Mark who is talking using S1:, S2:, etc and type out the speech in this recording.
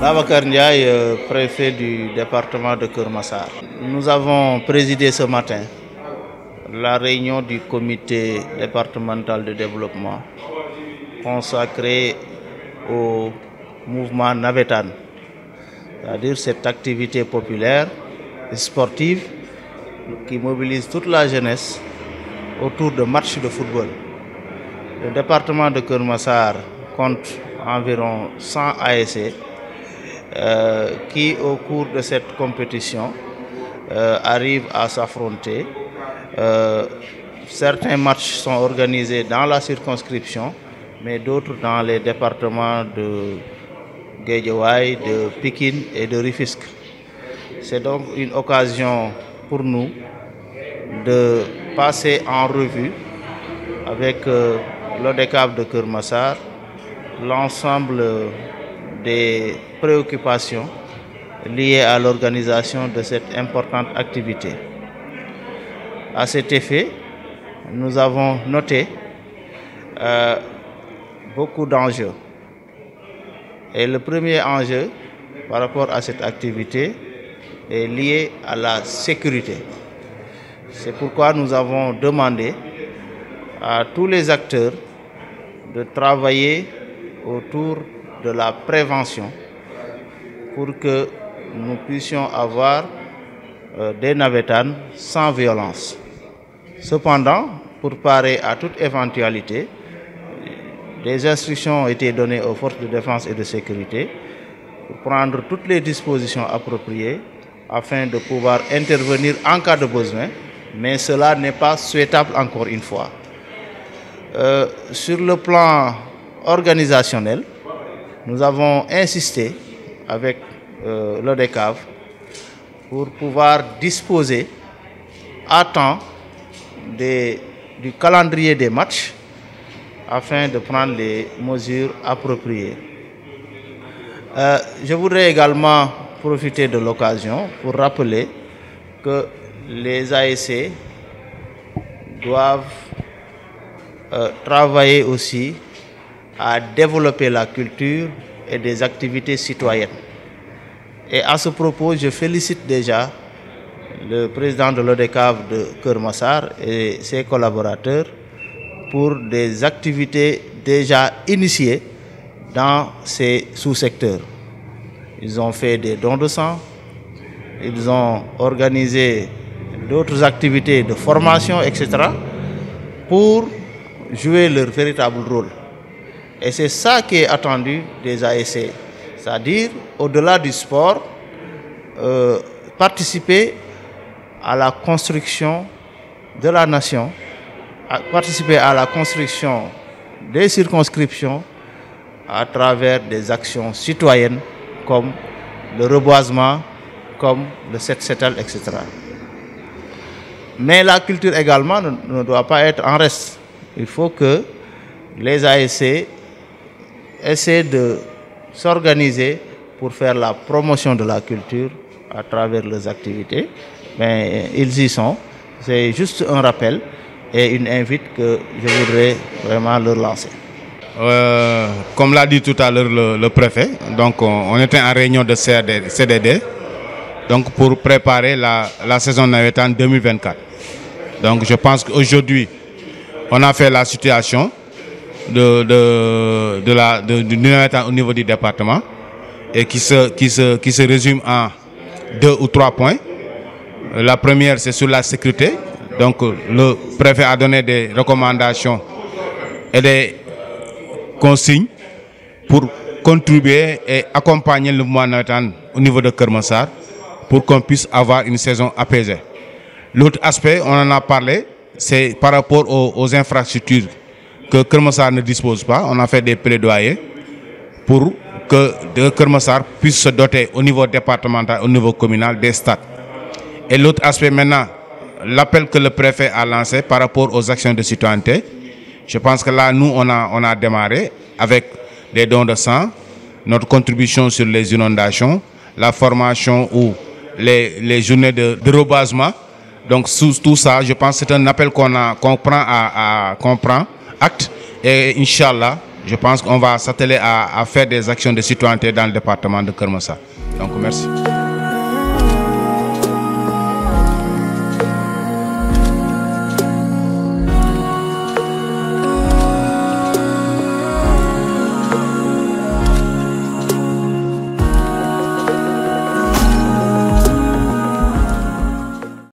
S1: Babacar Ndiaye, préfet du département de Keur Massar. Nous avons présidé ce matin la réunion du comité départemental de développement consacré au mouvement Navétane, c'est-à-dire cette activité populaire et sportive qui mobilise toute la jeunesse autour de matchs de football. Le département de Keur Massar compte environ 100 ASC qui, au cours de cette compétition, arrivent à s'affronter. Certains matchs sont organisés dans la circonscription, mais d'autres dans les départements de Guédiawaye, de Pikine et de Rufisque. C'est donc une occasion pour nous de passer en revue avec l'ODCAV de Keur Massar l'ensemble des préoccupations liées à l'organisation de cette importante activité. À cet effet, nous avons noté beaucoup d'enjeux. Et le premier enjeu par rapport à cette activité est lié à la sécurité. C'est pourquoi nous avons demandé à tous les acteurs de travailler autour de la prévention pour que nous puissions avoir des navétanes sans violence. Cependant, pour parer à toute éventualité, des instructions ont été données aux forces de défense et de sécurité pour prendre toutes les dispositions appropriées afin de pouvoir intervenir en cas de besoin, mais cela n'est pas souhaitable encore une fois. Sur le plan organisationnel, nous avons insisté avec l'ODCAV pour pouvoir disposer à temps du calendrier des matchs afin de prendre les mesures appropriées. Je voudrais également profiter de l'occasion pour rappeler que les ASC doivent travailler aussi à développer la culture et des activités citoyennes. Et à ce propos, je félicite déjà le président de l'ODCAV de Keur Massar et ses collaborateurs pour des activités déjà initiées dans ces sous-secteurs. Ils ont fait des dons de sang, ils ont organisé d'autres activités de formation, etc., pour jouer leur véritable rôle. Et c'est ça qui est attendu des ASC, c'est-à-dire, au-delà du sport, participer à la construction de la nation, participer à la construction des circonscriptions à travers des actions citoyennes comme le reboisement, comme le set-setal, etc. Mais la culture également ne doit pas être en reste. Il faut que les ASC essaient de s'organiser pour faire la promotion de la culture à travers leurs activités. Mais ils y sont. C'est juste un rappel et une invite que je voudrais vraiment leur lancer.
S2: Comme l'a dit tout à l'heure le préfet, donc on était en réunion de CDD donc pour préparer la saison navétane 2024. Donc je pense qu'aujourd'hui, on a fait la situation du navétane au niveau du département et qui se résume en 2 ou 3 points. La première, c'est sur la sécurité. Donc le préfet a donné des recommandations et des consignes pour contribuer et accompagner le mouvement navétane au niveau de Keur Massar pour qu'on puisse avoir une saison apaisée. L'autre aspect, on en a parlé, c'est par rapport aux infrastructures que Keur Massar ne dispose pas. On a fait des plaidoyers pour que Keur Massar puisse se doter au niveau départemental, au niveau communal des stades. Et l'autre aspect maintenant, l'appel que le préfet a lancé par rapport aux actions de citoyenneté. Je pense que là, nous, on a démarré avec des dons de sang, notre contribution sur les inondations, la formation ou les journées de reboisement. Donc, sous tout ça, je pense que c'est un appel qu'on prend acte. Et Inch'Allah, je pense qu'on va s'atteler à faire des actions de citoyenneté dans le département de Keur Massar. Donc merci.